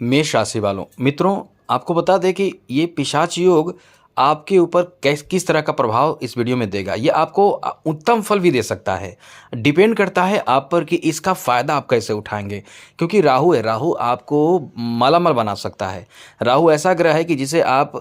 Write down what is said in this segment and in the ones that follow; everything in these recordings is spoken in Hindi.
मेष राशि वालों मित्रों, आपको बता दें कि ये पिशाच योग आपके ऊपर किस तरह का प्रभाव इस वीडियो में देगा। ये आपको उत्तम फल भी दे सकता है। डिपेंड करता है आप पर कि इसका फ़ायदा आप कैसे उठाएंगे। क्योंकि राहु है, राहु आपको मालामाल बना सकता है। राहु ऐसा ग्रह है कि जिसे आप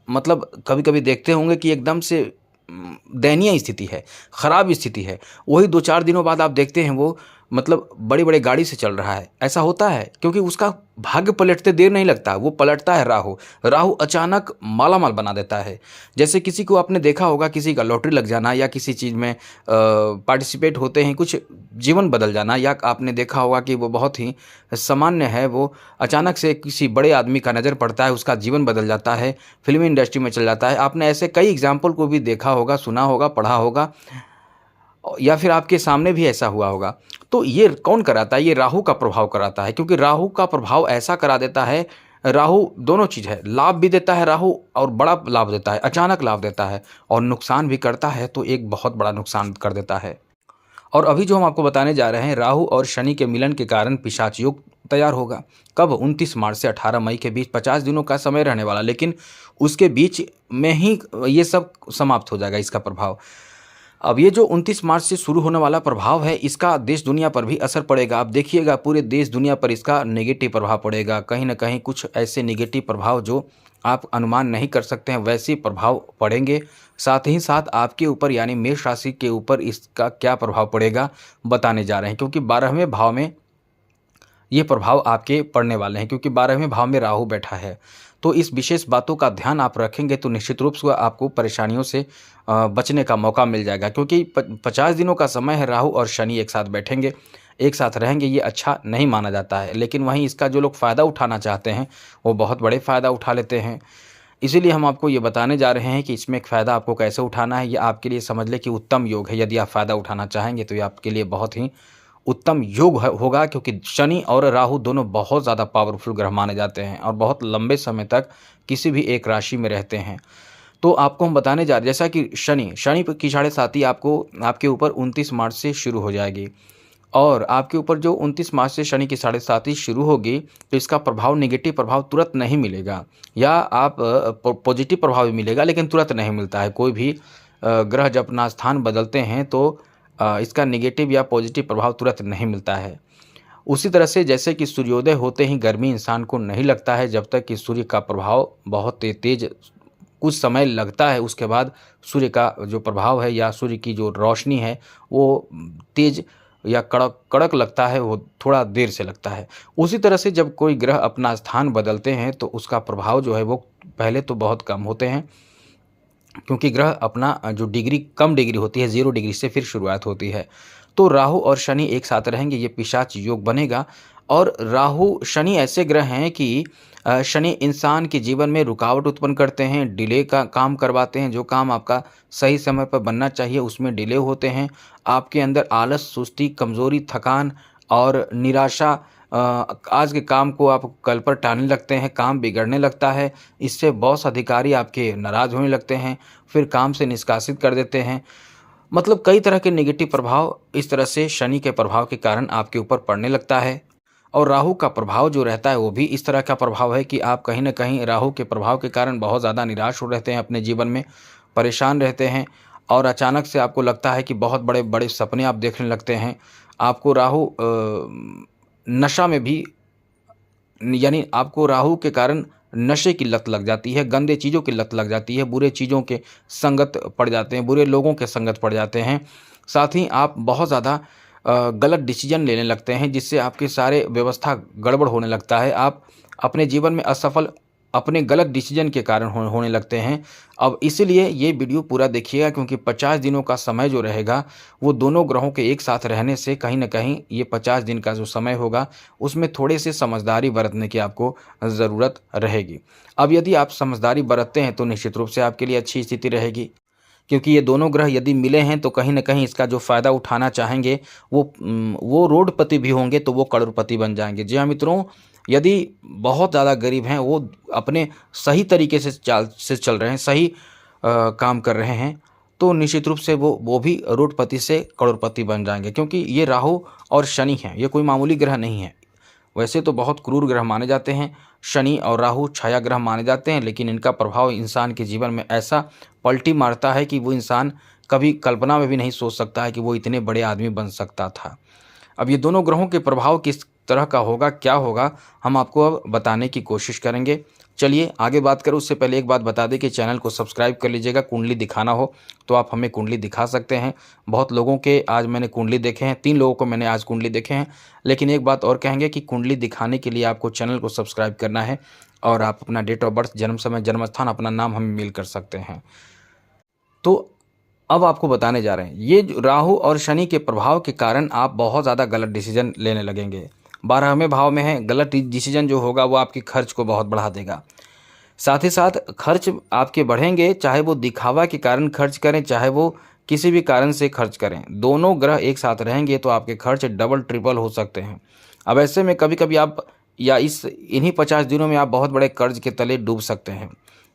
मतलब कभी कभी देखते होंगे कि एकदम से दयनीय स्थिति है, खराब स्थिति है। वही 2-4 दिनों बाद आप देखते हैं वो मतलब बड़ी बड़ी गाड़ी से चल रहा है। ऐसा होता है क्योंकि उसका भाग्य पलटते देर नहीं लगता, वो पलटता है राहु। राहु अचानक मालामाल बना देता है। जैसे किसी को आपने देखा होगा, किसी का लॉटरी लग जाना या किसी चीज़ में पार्टिसिपेट होते हैं, कुछ जीवन बदल जाना, या आपने देखा होगा कि वो बहुत ही सामान्य है, वो अचानक से किसी बड़े आदमी का नज़र पड़ता है, उसका जीवन बदल जाता है, फिल्मी इंडस्ट्री में चल जाता है। आपने ऐसे कई एग्जाम्पल को भी देखा होगा, सुना होगा, पढ़ा होगा, या फिर आपके सामने भी ऐसा हुआ होगा। तो ये कौन कराता है? ये राहु का प्रभाव कराता है। क्योंकि राहु का प्रभाव ऐसा करा देता है, राहु दोनों चीज़ है, लाभ भी देता है राहु और बड़ा लाभ देता है, अचानक लाभ देता है, और नुकसान भी करता है, तो एक बहुत बड़ा नुकसान कर देता है। और अभी जो हम आपको बताने जा रहे हैं, राहु और शनि के मिलन के कारण पिशाच योग तैयार होगा। कब? 29 मार्च से 18 मई के बीच 50 दिनों का समय रहने वाला, लेकिन उसके बीच में ही ये सब समाप्त हो जाएगा, इसका प्रभाव। अब ये जो 29 मार्च से शुरू होने वाला प्रभाव है, इसका देश दुनिया पर भी असर पड़ेगा। आप देखिएगा पूरे देश दुनिया पर इसका नेगेटिव प्रभाव पड़ेगा। कहीं ना कहीं कुछ ऐसे नेगेटिव प्रभाव जो आप अनुमान नहीं कर सकते हैं, वैसे प्रभाव पड़ेंगे। साथ ही साथ आपके ऊपर यानी मेष राशि के ऊपर इसका क्या प्रभाव पड़ेगा बताने जा रहे हैं। क्योंकि 12वें भाव में ये प्रभाव आपके पड़ने वाले हैं, क्योंकि 12वें भाव में राहु बैठा है। तो इस विशेष बातों का ध्यान आप रखेंगे तो निश्चित रूप से आपको परेशानियों से बचने का मौका मिल जाएगा। क्योंकि 50 दिनों का समय है, राहु और शनि एक साथ बैठेंगे, एक साथ रहेंगे, ये अच्छा नहीं माना जाता है। लेकिन वहीं इसका जो लोग फ़ायदा उठाना चाहते हैं वो बहुत बड़े फ़ायदा उठा लेते हैं। इसीलिए हम आपको ये बताने जा रहे हैं कि इसमें एक फ़ायदा आपको कैसे उठाना है। ये आपके लिए समझ लें कि उत्तम योग है। यदि आप फ़ायदा उठाना चाहेंगे तो ये आपके लिए बहुत ही उत्तम योग होगा। क्योंकि शनि और राहु दोनों बहुत ज़्यादा पावरफुल ग्रह माने जाते हैं और बहुत लंबे समय तक किसी भी एक राशि में रहते हैं। तो आपको हम बताने जा रहे हैं, जैसा कि शनि की साढ़े साती आपको आपके ऊपर 29 मार्च से शुरू हो जाएगी। और आपके ऊपर जो 29 मार्च से शनि की साढ़े साती शुरू होगी, तो इसका प्रभाव, नेगेटिव प्रभाव तुरंत नहीं मिलेगा, या आप पॉजिटिव प्रभाव भी मिलेगा, लेकिन तुरंत नहीं मिलता है। कोई भी ग्रह जब अपना स्थान बदलते हैं तो इसका नेगेटिव या पॉजिटिव प्रभाव तुरंत नहीं मिलता है। उसी तरह से जैसे कि सूर्योदय होते ही गर्मी इंसान को नहीं लगता है, जब तक कि सूर्य का प्रभाव बहुत तेज कुछ समय लगता है, उसके बाद सूर्य का जो प्रभाव है या सूर्य की जो रोशनी है वो तेज या कड़क कड़क लगता है, वो थोड़ा देर से लगता है। उसी तरह से जब कोई ग्रह अपना स्थान बदलते हैं तो उसका प्रभाव जो है वो पहले तो बहुत कम होते हैं, क्योंकि ग्रह अपना जो डिग्री कम डिग्री होती है, 0 डिग्री से फिर शुरुआत होती है। तो राहु और शनि एक साथ रहेंगे, ये पिशाच योग बनेगा। और राहु शनि ऐसे ग्रह हैं कि शनि इंसान के जीवन में रुकावट उत्पन्न करते हैं, डिले का काम करवाते हैं। जो काम आपका सही समय पर बनना चाहिए उसमें डिले होते हैं। आपके अंदर आलस, सुस्ती, कमज़ोरी, थकान और निराशा, आज के काम को आप कल पर टालने लगते हैं, काम बिगड़ने लगता है। इससे बॉस अधिकारी आपके नाराज़ होने लगते हैं, फिर काम से निष्कासित कर देते हैं। मतलब कई तरह के नेगेटिव प्रभाव इस तरह से शनि के प्रभाव के कारण आपके ऊपर पड़ने लगता है। और राहु का प्रभाव जो रहता है वो भी इस तरह का प्रभाव है कि आप कहीं न कहीं राहु के प्रभाव के कारण बहुत ज़्यादा निराश हो रहते हैं, अपने जीवन में परेशान रहते हैं, और अचानक से आपको लगता है कि बहुत बड़े-बड़े सपने आप देखने लगते हैं। आपको राहु नशा में भी, यानी आपको राहु के कारण नशे की लत लग जाती है, गंदे चीज़ों की लत लग जाती है, बुरे चीज़ों के संगत पड़ जाते हैं, बुरे लोगों के संगत पड़ जाते हैं। साथ ही आप बहुत ज़्यादा गलत डिसीजन लेने लगते हैं, जिससे आपके सारे व्यवस्था गड़बड़ होने लगता है। आप अपने जीवन में असफल अपने गलत डिसीजन के कारण होने लगते हैं। अब इसीलिए ये वीडियो पूरा देखिएगा, क्योंकि 50 दिनों का समय जो रहेगा वो दोनों ग्रहों के एक साथ रहने से कहीं न कहीं ये 50 दिन का जो समय होगा उसमें थोड़े से समझदारी बरतने की आपको ज़रूरत रहेगी। अब यदि आप समझदारी बरतते हैं तो निश्चित रूप से आपके लिए अच्छी स्थिति रहेगी। क्योंकि ये दोनों ग्रह यदि मिले हैं तो कहीं न कहीं इसका जो फ़ायदा उठाना चाहेंगे वो रोडपति भी होंगे तो वो करोड़पति बन जाएँगे। जी हाँ मित्रों, यदि बहुत ज़्यादा गरीब हैं, वो अपने सही तरीके से चल रहे हैं, सही काम कर रहे हैं, तो निश्चित रूप से वो भी रोडपति से करोड़पति बन जाएँगे। क्योंकि ये राहु और शनि हैं, ये कोई मामूली ग्रह नहीं है। वैसे तो बहुत क्रूर ग्रह माने जाते हैं, शनि और राहु छाया ग्रह माने जाते हैं, लेकिन इनका प्रभाव इंसान के जीवन में ऐसा पलटी मारता है कि वो इंसान कभी कल्पना में भी नहीं सोच सकता है कि वो इतने बड़े आदमी बन सकता था। अब ये दोनों ग्रहों के प्रभाव किस तरह का होगा, क्या होगा, हम आपको अब बताने की कोशिश करेंगे। चलिए आगे बात करें उससे पहले एक बात बता दें कि चैनल को सब्सक्राइब कर लीजिएगा। कुंडली दिखाना हो तो आप हमें कुंडली दिखा सकते हैं। बहुत लोगों के आज मैंने कुंडली देखे हैं, 3 लोगों को मैंने आज कुंडली देखे हैं। लेकिन एक बात और कहेंगे कि कुंडली दिखाने के लिए आपको चैनल को सब्सक्राइब करना है और आप अपना डेट ऑफ बर्थ, जन्म समय, जन्म स्थान, अपना नाम हमें मेल कर सकते हैं। तो अब आपको बताने जा रहे हैं, ये जो राहु और शनि के प्रभाव के कारण आप बहुत ज़्यादा गलत डिसीजन लेने लगेंगे। 12वें भाव में है, गलत डिसीजन जो होगा वो आपके खर्च को बहुत बढ़ा देगा। साथ ही साथ खर्च आपके बढ़ेंगे, चाहे वो दिखावा के कारण खर्च करें, चाहे वो किसी भी कारण से खर्च करें। दोनों ग्रह एक साथ रहेंगे तो आपके खर्च डबल ट्रिपल हो सकते हैं। अब ऐसे में कभी कभी आप या इन्हीं 50 दिनों में आप बहुत बड़े कर्ज के तले डूब सकते हैं।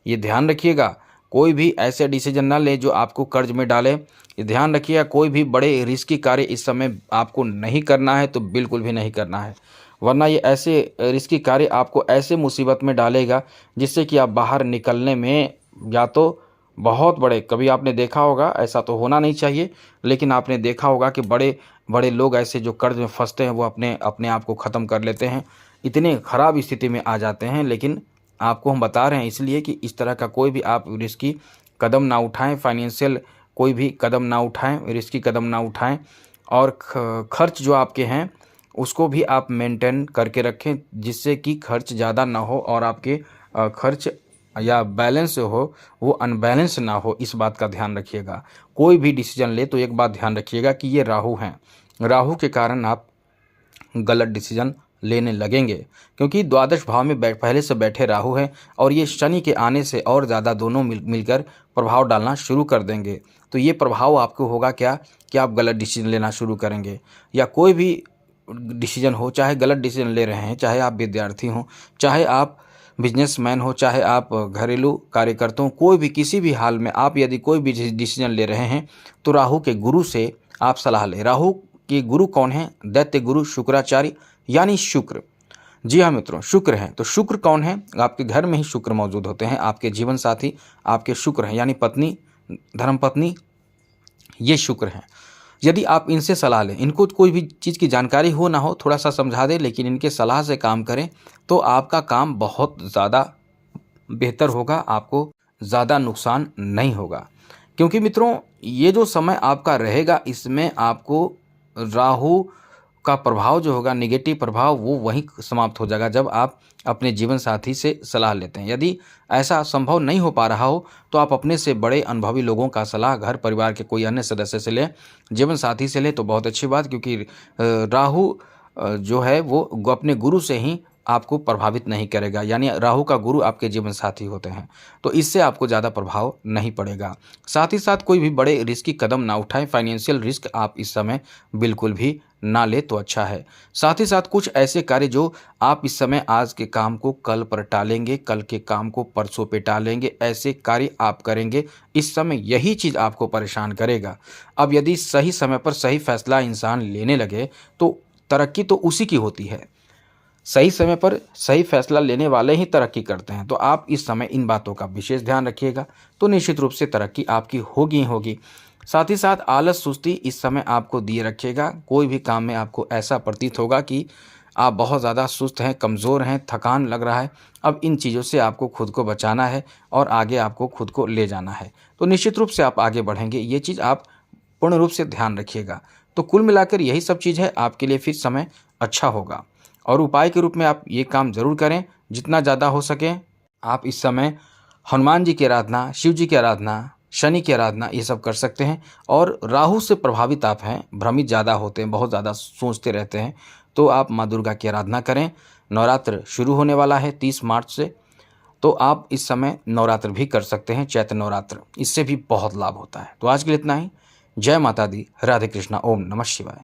ये ध्यान रखिएगा, कोई भी ऐसे डिसीजन ना ले जो आपको कर्ज में डाले। ये ध्यान रखिएगा, कोई भी बड़े रिस्की कार्य इस समय आपको नहीं करना है, तो बिल्कुल भी नहीं करना है, वरना ये ऐसे रिस्की कार्य आपको ऐसे मुसीबत में डालेगा जिससे कि आप बाहर निकलने में या तो बहुत बड़े, कभी आपने देखा होगा, ऐसा तो होना नहीं चाहिए, लेकिन आपने देखा होगा कि बड़े बड़े लोग ऐसे जो कर्ज में फंसते हैं वो अपने अपने आप को ख़त्म कर लेते हैं, इतने ख़राब स्थिति में आ जाते हैं। लेकिन आपको हम बता रहे हैं इसलिए कि इस तरह का कोई भी आप रिस्की कदम ना उठाएं, फाइनेंशियल कोई भी कदम ना उठाएं, रिस्की कदम ना उठाएं, और खर्च जो आपके हैं उसको भी आप मेंटेन करके रखें, जिससे कि खर्च ज़्यादा ना हो और आपके खर्च या बैलेंस हो वो अनबैलेंस ना हो। इस बात का ध्यान रखिएगा। कोई भी डिसीजन ले तो एक बात ध्यान रखिएगा कि ये राहु हैं, राहु के कारण आप गलत डिसीजन लेने लगेंगे, क्योंकि द्वादश भाव में पहले से बैठे राहु हैं और ये शनि के आने से और ज़्यादा दोनों मिलकर प्रभाव डालना शुरू कर देंगे। तो ये प्रभाव आपको होगा क्या कि आप गलत डिसीजन लेना शुरू करेंगे, या कोई भी डिसीजन हो, चाहे गलत डिसीजन ले रहे हैं, चाहे आप विद्यार्थी हों, चाहे आप बिजनेसमैन हो, चाहे आप घरेलू कार्यकर्ता हों, कोई भी किसी भी हाल में आप यदि कोई भी डिसीजन ले रहे हैं तो राहु के गुरु से आप सलाह लें। राहु के गुरु कौन है? दैत्य गुरु शुक्राचार्य यानी शुक्र। जी हाँ मित्रों, शुक्र हैं। तो शुक्र कौन है? आपके घर में ही शुक्र मौजूद होते हैं। आपके जीवन साथी आपके शुक्र हैं, यानी पत्नी, धर्मपत्नी, ये शुक्र हैं। यदि आप इनसे सलाह लें, इनको कोई भी चीज़ की जानकारी हो ना हो, थोड़ा सा समझा दें, लेकिन इनके सलाह से काम करें तो आपका काम बहुत ज़्यादा बेहतर होगा, आपको ज़्यादा नुकसान नहीं होगा। क्योंकि मित्रों ये जो समय आपका रहेगा इसमें आपको राहु का प्रभाव जो होगा, नेगेटिव प्रभाव, वो वहीं समाप्त हो जाएगा जब आप अपने जीवन साथी से सलाह लेते हैं। यदि ऐसा संभव नहीं हो पा रहा हो तो आप अपने से बड़े अनुभवी लोगों का सलाह, घर परिवार के कोई अन्य सदस्य से लें, जीवन साथी से लें तो बहुत अच्छी बात, क्योंकि राहु जो है वो अपने गुरु से ही आपको प्रभावित नहीं करेगा, यानी राहु का गुरु आपके जीवन साथी होते हैं, तो इससे आपको ज़्यादा प्रभाव नहीं पड़ेगा। साथ ही साथ कोई भी बड़े रिस्की कदम ना उठाएं, फाइनेंशियल रिस्क आप इस समय बिल्कुल भी ना ले तो अच्छा है। साथ ही साथ कुछ ऐसे कार्य जो आप इस समय आज के काम को कल पर टालेंगे, कल के काम को परसों पे टालेंगे, ऐसे कार्य आप करेंगे इस समय, यही चीज़ आपको परेशान करेगा। अब यदि सही समय पर सही फैसला इंसान लेने लगे तो तरक्की तो उसी की होती है। सही समय पर सही फैसला लेने वाले ही तरक्की करते हैं। तो आप इस समय इन बातों का विशेष ध्यान रखिएगा तो निश्चित रूप से तरक्की आपकी होगी ही होगी। साथ ही साथ आलस, सुस्ती इस समय आपको दिए रखिएगा। कोई भी काम में आपको ऐसा प्रतीत होगा कि आप बहुत ज़्यादा सुस्त हैं, कमज़ोर हैं, थकान लग रहा है। अब इन चीज़ों से आपको खुद को बचाना है और आगे आपको खुद को ले जाना है, तो निश्चित रूप से आप आगे बढ़ेंगे। ये चीज़ आप पूर्ण रूप से ध्यान रखिएगा। तो कुल मिलाकर यही सब चीज़ है, आपके लिए फिर समय अच्छा होगा। और उपाय के रूप में आप ये काम ज़रूर करें, जितना ज़्यादा हो सके आप इस समय हनुमान जी की आराधना, शिव जी की आराधना, शनि की आराधना, ये सब कर सकते हैं। और राहु से प्रभावित आप हैं, भ्रमित ज़्यादा होते हैं, बहुत ज़्यादा सोचते रहते हैं, तो आप माँ दुर्गा की आराधना करें। नवरात्र शुरू होने वाला है 30 मार्च से, तो आप इस समय नवरात्र भी कर सकते हैं, चैत्र नवरात्र, इससे भी बहुत लाभ होता है। तो आज के लिए इतना ही। जय माता दी, राधे कृष्णा, ओम नमः शिवाय।